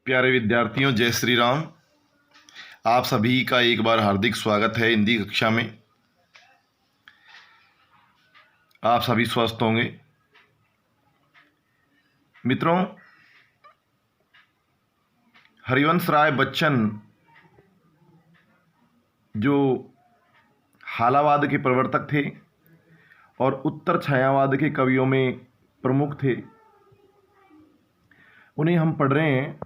प्यारे विद्यार्थियों, जय श्री राम। आप सभी का एक बार हार्दिक स्वागत है हिंदी कक्षा में। आप सभी स्वस्थ होंगे। मित्रों, हरिवंश राय बच्चन जो हालावाद के प्रवर्तक थे और उत्तर छायावाद के कवियों में प्रमुख थे, उन्हें हम पढ़ रहे हैं।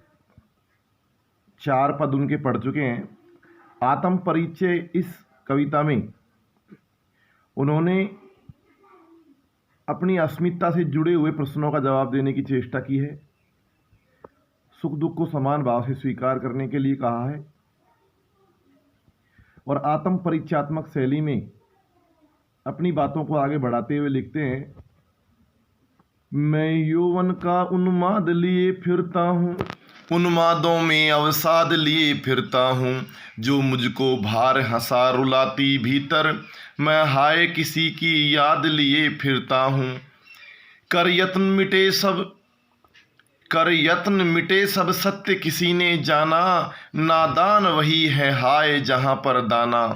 4 पद उनके पढ़ चुके हैं। आत्म परिचय इस कविता में उन्होंने अपनी अस्मिता से जुड़े हुए प्रश्नों का जवाब देने की चेष्टा की है। सुख दुख को समान भाव से स्वीकार करने के लिए कहा है और आत्म परिचयात्मक शैली में अपनी बातों को आगे बढ़ाते हुए लिखते हैं, मैं यौवन का उन्माद लिए फिरता हूँ, उन्मादों में अवसाद लिए फिरता हूँ, जो मुझको भार हंसा रुलाती भीतर, मैं हाय किसी की याद लिए फिरता हूँ। कर यत्न मिटे सब सत्य किसी ने जाना, नादान वही है हाय जहाँ पर दाना।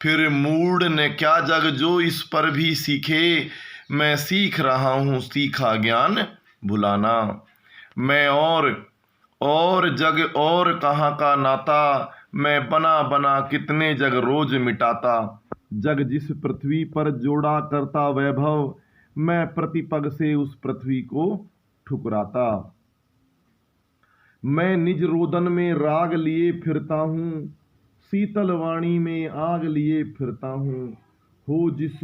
फिर मूढ़ ने क्या जग जो इस पर भी सीखे, मैं सीख रहा हूँ सीखा ज्ञान भुलाना। मैं और जग और कहाँ का नाता, मैं बना बना कितने जग रोज मिटाता। जग जिस पृथ्वी पर जोड़ा करता वैभव, मैं प्रतिपग से उस पृथ्वी को ठुकराता। मैं निज रोदन में राग लिए फिरता हूँ, शीतल वाणी में आग लिए फिरता हूँ। हो जिस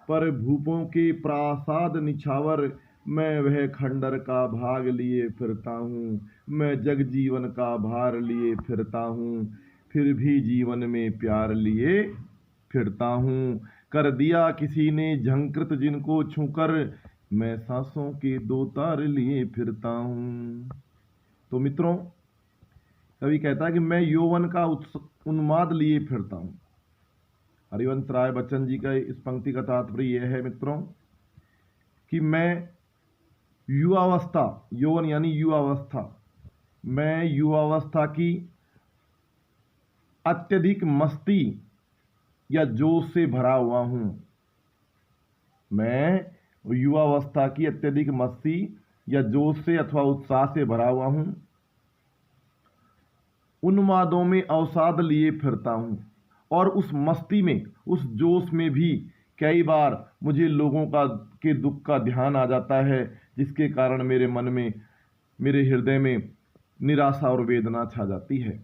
पर भूपों के प्रासाद निछावर, मैं वह खंडर का भाग लिए फिरता हूँ। मैं जग जीवन का भार लिए फिरता हूँ, फिर भी जीवन में प्यार लिए फिरता हूँ। कर दिया किसी ने झंकृत जिनको छूकर, मैं सांसों के 2 तार लिए फिरता हूँ। तो मित्रों, कवि कहता है कि मैं यौवन का उन्माद लिए फिरता हूँ। हरिवंश राय बच्चन जी का इस पंक्ति का तात्पर्य यह है मित्रों कि मैं युवावस्था, यौवन यानी युवावस्था, मैं युवावस्था की अत्यधिक मस्ती या जोश से भरा हुआ हूँ। मैं युवावस्था की अत्यधिक मस्ती या जोश से अथवा उत्साह से भरा हुआ हूँ। उन्मादों में अवसाद लिए फिरता हूँ और उस मस्ती में, उस जोश में भी कई बार मुझे लोगों के दुख का ध्यान आ जाता है, जिसके कारण मेरे मन में, मेरे हृदय में निराशा और वेदना छा जाती है।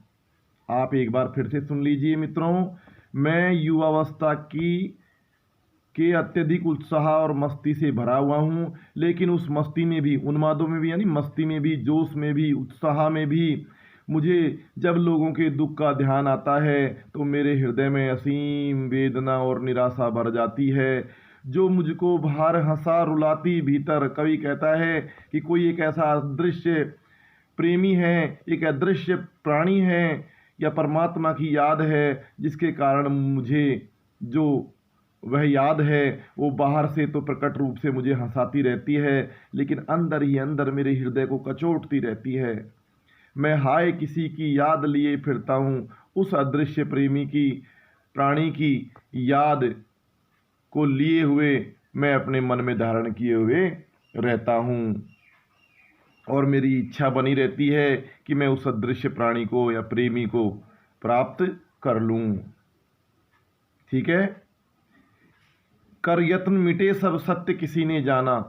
आप एक बार फिर से सुन लीजिए मित्रों, मैं युवावस्था के अत्यधिक उत्साह और मस्ती से भरा हुआ हूँ, लेकिन उस मस्ती में भी, उन्मादों में भी यानी मस्ती में भी, जोश में भी, उत्साह में भी मुझे जब लोगों के दुख का ध्यान आता है तो मेरे हृदय में असीम वेदना और निराशा भर जाती है। जो मुझको भार हंसा रुलाती भीतर, कवि कहता है कि कोई एक ऐसा अदृश्य प्रेमी है, एक अदृश्य प्राणी है या परमात्मा की याद है, जिसके कारण मुझे जो वह याद है वो बाहर से तो प्रकट रूप से मुझे हंसाती रहती है, लेकिन अंदर ही अंदर मेरे हृदय को कचोटती रहती है। मैं हाय किसी की याद लिए फिरता हूँ, उस अदृश्य प्रेमी की, प्राणी की याद को लिए हुए मैं अपने मन में धारण किए हुए रहता हूँ और मेरी इच्छा बनी रहती है कि मैं उस अदृश्य प्राणी को या प्रेमी को प्राप्त कर लूँ। ठीक है। कर यत्न मिटे सब सत्य किसी ने जाना,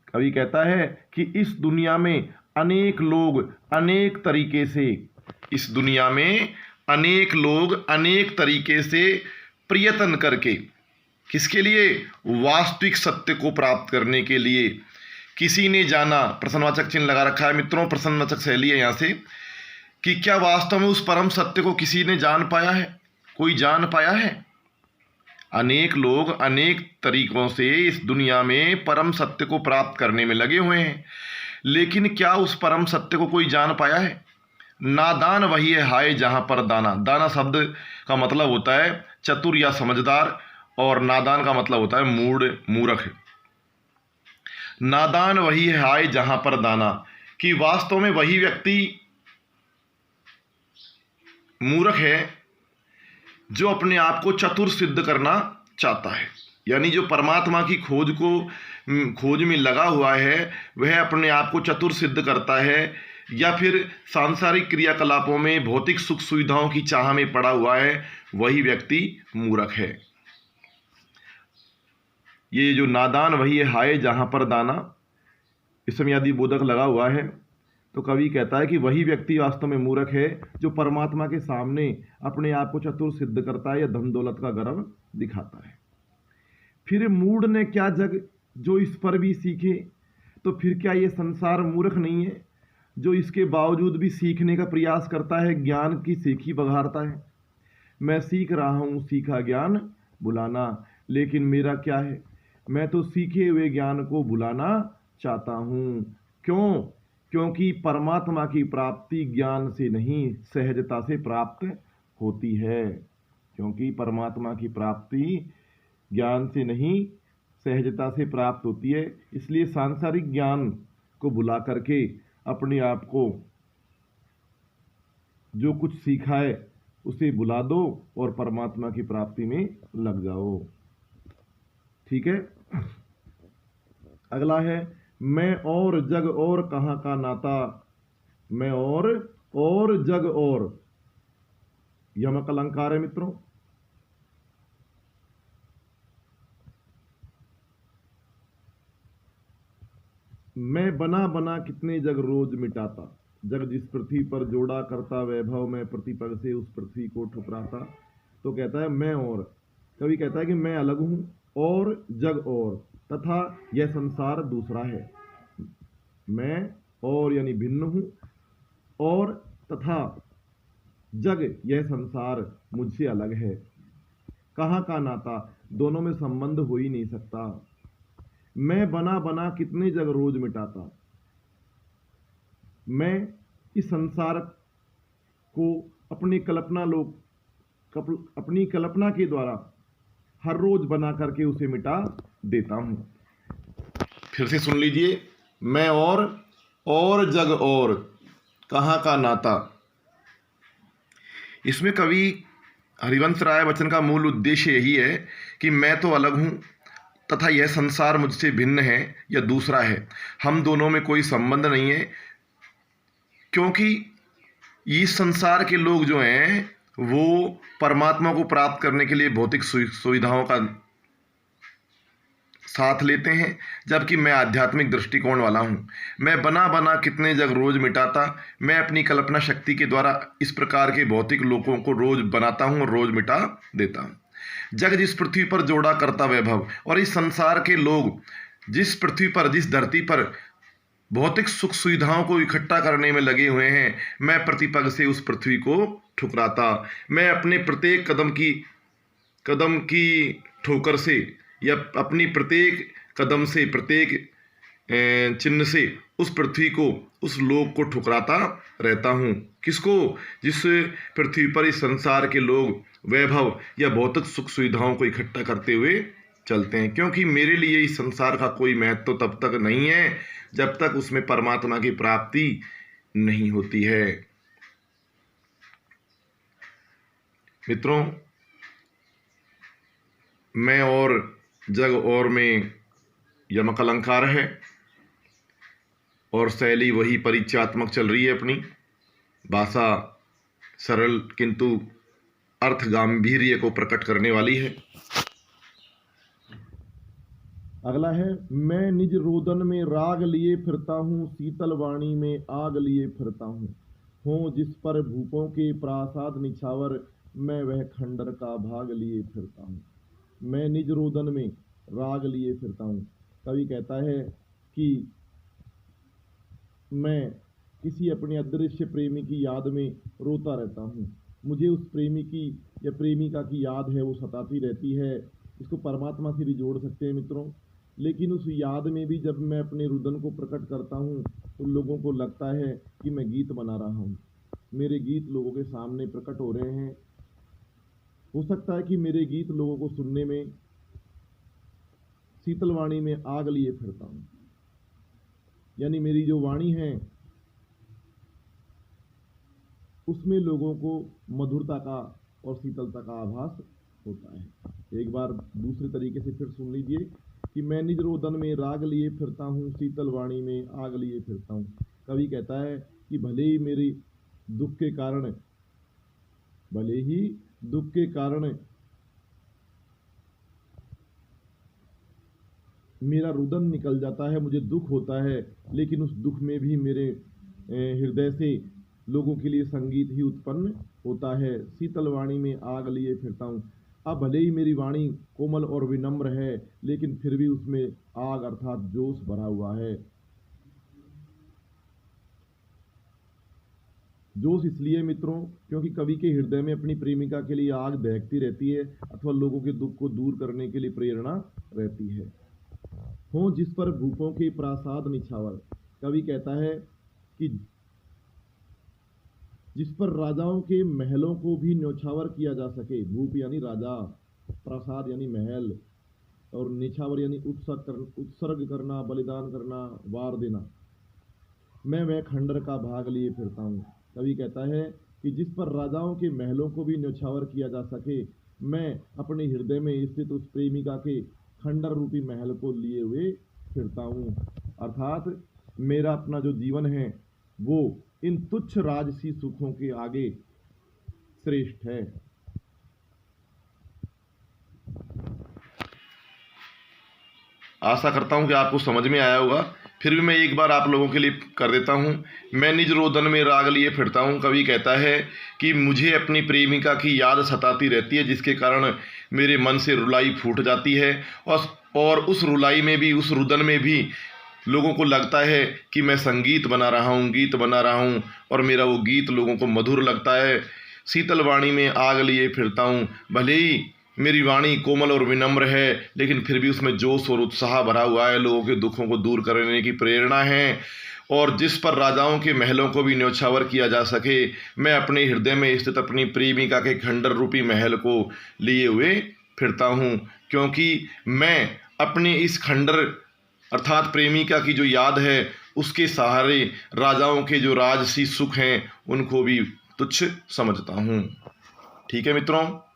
कवि कहता है कि इस दुनिया में अनेक लोग अनेक तरीके से, इस दुनिया में अनेक लोग अनेक तरीके से प्रयत्न करके, किसके लिए? वास्तविक सत्य को प्राप्त करने के लिए। किसी ने जाना, प्रश्नवाचक चिन्ह लगा रखा है मित्रों, प्रश्नवाचक शैली है यहाँ से, कि क्या वास्तव में उस परम सत्य को किसी ने जान पाया है? कोई जान पाया है? अनेक लोग अनेक तरीकों से इस दुनिया में परम सत्य को प्राप्त करने में लगे हुए हैं, लेकिन क्या उस परम सत्य को कोई जान पाया है? नादान वही है हाय जहाँ पर दाना। दाना शब्द का मतलब होता है चतुर या समझदार, और नादान का मतलब होता है मूढ़, मूर्ख। नादान वही है हाय जहाँ पर दाना, कि वास्तव में वही व्यक्ति मूर्ख है जो अपने आप को चतुर सिद्ध करना चाहता है, यानी जो परमात्मा की खोज में लगा हुआ है वह अपने आप को चतुर सिद्ध करता है, या फिर सांसारिक क्रियाकलापों में भौतिक सुख सुविधाओं की चाह में पड़ा हुआ है, वही व्यक्ति मूर्ख है। ये जो नादान वही है हाय जहाँ पर दाना, इसमें यदि बोधक लगा हुआ है तो कवि कहता है कि वही व्यक्ति वास्तव में मूर्ख है जो परमात्मा के सामने अपने आप को चतुर सिद्ध करता है या धन दौलत का गर्व दिखाता है। फिर मूढ़ ने क्या जग जो इस पर भी सीखे, तो फिर क्या ये संसार मूर्ख नहीं है जो इसके बावजूद भी सीखने का प्रयास करता है, ज्ञान की सीखी बघारता है। मैं सीख रहा हूँ सीखा ज्ञान बुलाना, लेकिन मेरा क्या है, मैं तो सीखे हुए ज्ञान को बुलाना चाहता हूँ। क्यों? क्योंकि परमात्मा की प्राप्ति ज्ञान से नहीं सहजता से प्राप्त होती है। क्योंकि परमात्मा की प्राप्ति ज्ञान से नहीं सहजता से प्राप्त होती है, इसलिए सांसारिक ज्ञान को बुला करके अपने आप को जो कुछ सीखा है उसे बुला दो और परमात्मा की प्राप्ति में लग जाओ। ठीक है। अगला है मैं और जग और कहाँ का नाता। मैं और जग और, यमक अलंकार है मित्रों। मैं बना बना कितने जग रोज मिटाता, जग जिस पृथ्वी पर जोड़ा करता वैभव, मैं प्रतिपग से उस पृथ्वी को ठुकराता। तो कहता है मैं और, कवि कहता है कि मैं अलग हूं और जग और, तथा यह संसार दूसरा है। मैं और यानी भिन्न हूं, और तथा जग यह संसार मुझसे अलग है। कहाँ का नाता, दोनों में संबंध हो ही नहीं सकता। मैं बना बना कितने जग रोज मिटाता, मैं इस संसार को अपनी कल्पना के द्वारा हर रोज बना करके उसे मिटा देता हूं। फिर से सुन लीजिए, मैं और जग और कहाँ का नाता। इसमें कवि हरिवंश राय बच्चन का मूल उद्देश्य यही है कि मैं तो अलग हूं तथा यह संसार मुझसे भिन्न है या दूसरा है, हम दोनों में कोई संबंध नहीं है। क्योंकि इस संसार के लोग जो हैं वो परमात्मा को प्राप्त करने के लिए भौतिक सुविधाओं का साथ लेते हैं, जबकि मैं आध्यात्मिक दृष्टिकोण वाला हूँ। मैं बना बना कितने जग रोज मिटाता, मैं अपनी कल्पना शक्ति के द्वारा इस प्रकार के भौतिक लोगों को रोज बनाता हूँ और रोज मिटा देता हूँ। जग जिस पृथ्वी पर जोड़ा करता वैभव, और इस संसार के लोग जिस पृथ्वी पर, जिस धरती पर भौतिक सुख सुविधाओं को इकट्ठा करने में लगे हुए हैं, मैं प्रतिपग से उस पृथ्वी को ठुकराता। मैं अपने प्रत्येक कदम की ठोकर से या अपनी प्रत्येक कदम से, प्रत्येक चिन्ह से उस पृथ्वी को, उस लोक को ठुकराता रहता हूँ। किसको? जिस पृथ्वी पर इस संसार के लोग वैभव या भौतिक सुख सुविधाओं को इकट्ठा करते हुए चलते हैं। क्योंकि मेरे लिए इस संसार का कोई महत्व तब तक नहीं है जब तक उसमें परमात्मा की प्राप्ति नहीं होती है। मित्रों, मैं और जग और में यमक अलंकार है और शैली वही परिचयात्मक चल रही है अपनी। भाषा सरल किंतु अर्थ गांभीर्य को प्रकट करने वाली है। अगला है मैं निज रोदन में राग लिए फिरता हूँ, शीतल वाणी में आग लिए फिरता हूँ। हो जिस पर भूपों के प्रासाद निछावर, मैं वह खंडर का भाग लिए फिरता हूँ। मैं निज रोदन में राग लिए फिरता हूँ। कवि कहता है कि मैं किसी अपने अदृश्य प्रेमी की याद में रोता रहता हूँ। मुझे उस प्रेमी की या प्रेमिका की याद है, वो सताती रहती है। इसको परमात्मा से भी जोड़ सकते हैं मित्रों। लेकिन उस याद में भी जब मैं अपने रुदन को प्रकट करता हूँ तो लोगों को लगता है कि मैं गीत बना रहा हूँ, मेरे गीत लोगों के सामने प्रकट हो रहे हैं। हो सकता है कि मेरे गीत लोगों को सुनने में शीतल वाणी में आग लिए फिरता हूँ, यानी मेरी जो वाणी है उसमें लोगों को मधुरता का और शीतलता का आभास होता है। एक बार दूसरे तरीके से फिर सुन लीजिए कि मैं निज रोदन में राग लिए फिरता हूँ, शीतल वाणी में आग लिए फिरता हूँ। कवि कहता है कि भले ही दुख के कारण मेरा रुदन निकल जाता है, मुझे दुख होता है, लेकिन उस दुख में भी मेरे हृदय से लोगों के लिए संगीत ही उत्पन्न होता है। शीतल वाणी में आग लिए फिरता हूँ। अब भले ही मेरी वाणी कोमल और विनम्र है, लेकिन फिर भी उसमें आग अर्थात जोश भरा हुआ है। जोश इसलिए मित्रों क्योंकि कवि के हृदय में अपनी प्रेमिका के लिए आग दहकती रहती है अथवा लोगों के दुख को दूर करने के लिए प्रेरणा रहती है। हो जिस पर भूपों के प्रासाद निछावर, कवि कहता है कि जिस पर राजाओं के महलों को भी न्यौछावर किया जा सके। भूप यानी राजा, प्रासाद यानी महल, और निछावर यानी उत्सर्ग करना, बलिदान करना, वार देना। मैं वह खंडर का भाग लिए फिरता हूँ। कवि कहता है कि जिस पर राजाओं के महलों को भी न्यौछावर किया जा सके, मैं अपने हृदय में स्थित उस प्रेमिका के खंडर रूपी महल को लिए हुए फिरता हूँ। अर्थात मेरा अपना जो जीवन है वो इन तुच्छ राजसी सुखों के आगे श्रेष्ठ है। आशा करता हूं कि आपको समझ में आया होगा। फिर भी मैं एक बार आप लोगों के लिए कर देता हूं। मैं निज रोदन में राग लिए फिरता हूं। कवि कहता है कि मुझे अपनी प्रेमिका की याद सताती रहती है, जिसके कारण मेरे मन से रुलाई फूट जाती है, और उस रुलाई में भी, उस रुदन में भी लोगों को लगता है कि मैं संगीत बना रहा हूँ, गीत बना रहा हूँ, और मेरा वो गीत लोगों को मधुर लगता है। शीतल वाणी में आग लिए फिरता हूँ। भले ही मेरी वाणी कोमल और विनम्र है, लेकिन फिर भी उसमें जोश और उत्साह भरा हुआ है, लोगों के दुखों को दूर करने की प्रेरणा है। और जिस पर राजाओं के महलों को भी न्यौछावर किया जा सके, मैं अपने हृदय में स्थित अपनी प्रेमिका के खंडर रूपी महल को लिए हुए फिरता हूँ, क्योंकि मैं अपने इस खंडर अर्थात प्रेमिका की जो याद है उसके सहारे राजाओं के जो राजसी सुख हैं उनको भी तुच्छ समझता हूँ। ठीक है मित्रों।